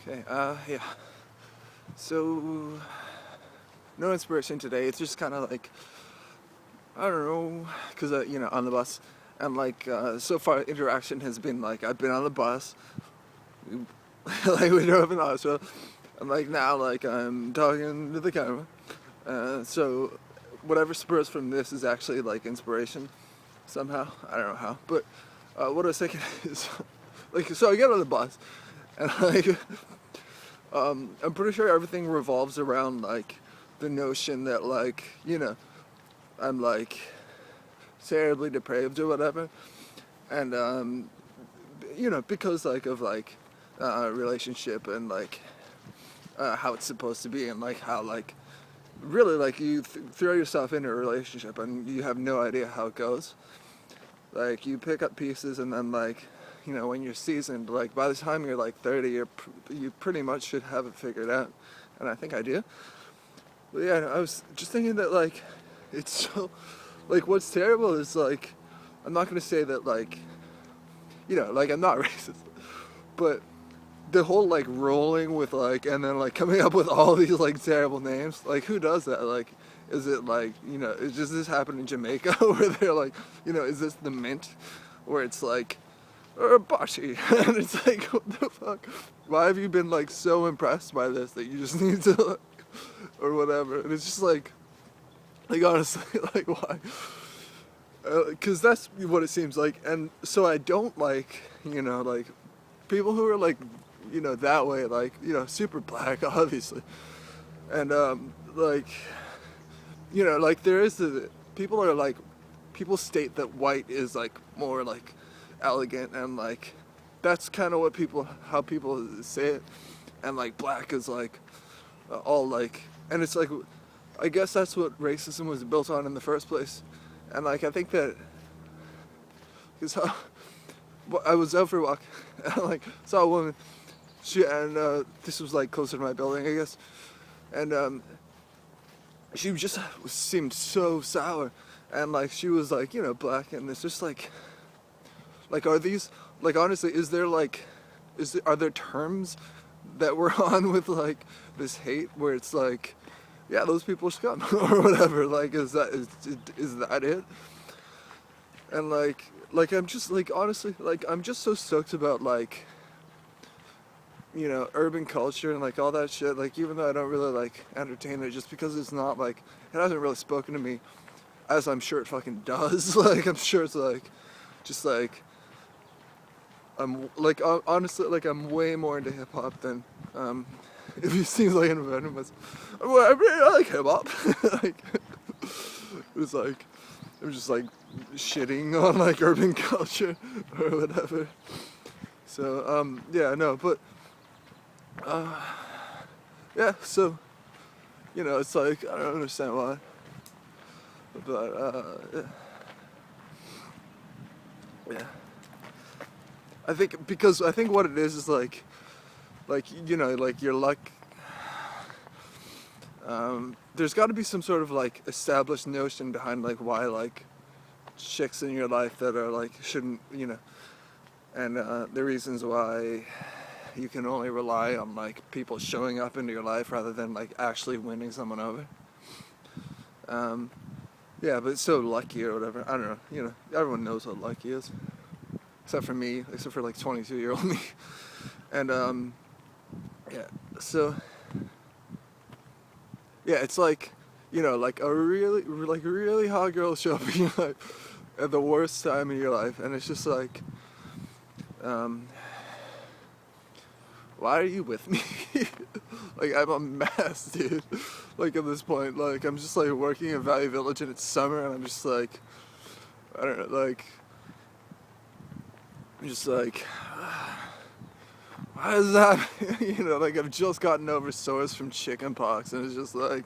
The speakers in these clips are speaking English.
Okay, yeah. So, no inspiration today. It's just kind of like, I don't know, because, on the bus. And, so far, interaction has been, I've been on the bus. We drove in the hospital. And, now, I'm talking to the camera. So, whatever spurs from this is actually, inspiration somehow. I don't know how. But, what I was thinking is, so I get on the bus. And, I'm pretty sure everything revolves around the notion that I'm terribly depraved or whatever, and because of relationship and how it's supposed to be and how really you throw yourself into a relationship and you have no idea how it goes. You pick up pieces and then when you're seasoned, by the time you're 30, you pretty much should have it figured out, and I think I do. But yeah, I was just thinking that it's so what's terrible is I'm not gonna say that I'm not racist, but the whole rolling with and then coming up with all these terrible names, who does that? Is it does this happen in Jamaica where they're is this the mint where it's or Bashi, and it's what the fuck? Why have you been so impressed by this that you just need to or whatever? And it's just honestly, why? Because that's what it seems like, and so I don't people who are that way, super black, obviously, and there is the people are people state that white is more elegant and that's kind of how people say it, and black is all and it's I guess that's what racism was built on in the first place, and I think that because how I was out for a walk and saw a woman, this was closer to my building, I guess, and she just seemed so sour, and she was black, and it's just are these honestly, is there are there terms that we're on with this hate where it's yeah, those people are scum or whatever, is that it? And I'm just honestly, I'm just so stoked about urban culture and all that shit, even though I don't really entertain it, just because it's not it hasn't really spoken to me, as I'm sure it fucking does. I'm sure it's just I'm honestly I'm way more into hip hop than if it seems like an event myself. Well, I really like hip hop. It's I'm just shitting on urban culture or whatever. So yeah, no, but yeah, so it's I don't understand why, but yeah. I think what it is your luck. There's got to be some sort of established notion behind why chicks in your life that are shouldn't, and the reasons why you can only rely on people showing up into your life rather than actually winning someone over. Yeah, but it's so lucky or whatever. I don't know. Everyone knows what lucky is. Except for me, except for 22-year-old me. And yeah, so yeah, it's a really hot girl show up in your life at the worst time in your life, and it's just why are you with me? I'm a mess, dude. At this point, I'm just working in Valley Village and it's summer, and I'm just I don't know, I'm just why is that? I've just gotten over sores from chicken pox, and it's just I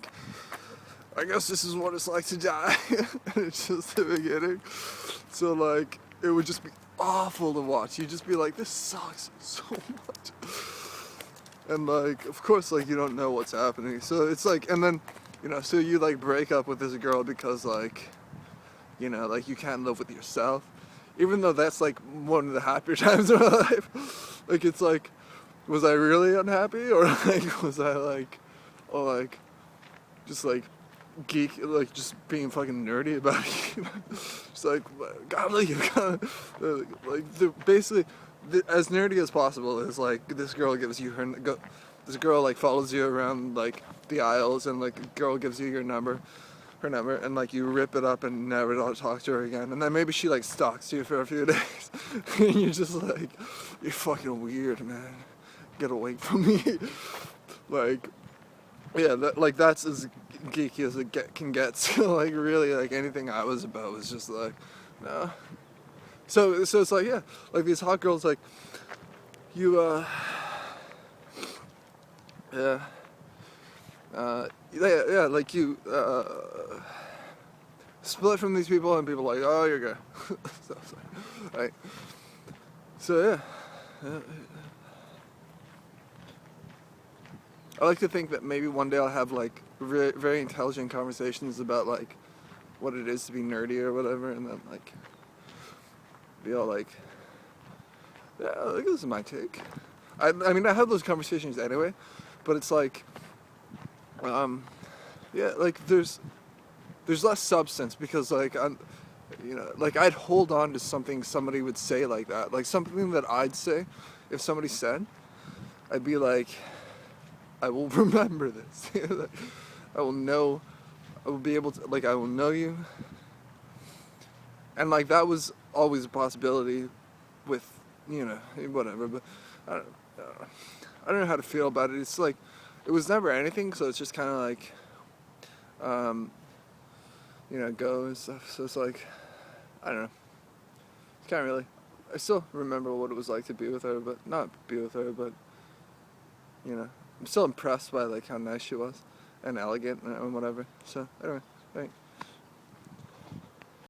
guess this is what it's like to die. And it's just the beginning. So it would just be awful to watch. You'd just be this sucks so much. And of course you don't know what's happening. So it's and then so you break up with this girl because you can't live with yourself. Even though that's one of the happier times of my life. It's was I really unhappy, or like was I like, oh like, just like geek, like just being fucking nerdy about it. Just like, God, basically, as nerdy as possible is like this girl gives you this girl like follows you around like the aisles, and like a girl gives you her number, and like you rip it up and never don't talk to her again, and then maybe she like stalks you for a few days, and you're just like, you're fucking weird, man. Get away from me. Like, yeah, that's as geeky as it can get. So like really, like anything I was about was just like, no. So it's like, yeah, like these hot girls, like you yeah yeah, like you split from these people, and people are like, oh, you're good. So it's like, right. So yeah. I like to think that maybe one day I'll have like very intelligent conversations about like what it is to be nerdy or whatever, and then like be all like, yeah, like this is my take. I mean, I have those conversations anyway, but it's like, yeah, like there's less substance, because like like I'd hold on to something somebody would say like that, like something that I'd say if somebody said, I'd be like, I will remember this. Like, I will know. I will be able to, like, I will know you. And like that was always a possibility with, whatever. But I don't, I don't know how to feel about it. It's like, it was never anything, so it's just kind of like, go and stuff. So it's like, I don't know. Can't really. I still remember what it was like to be with her, but not be with her, but I'm still impressed by like how nice she was and elegant and whatever. So anyway, thanks.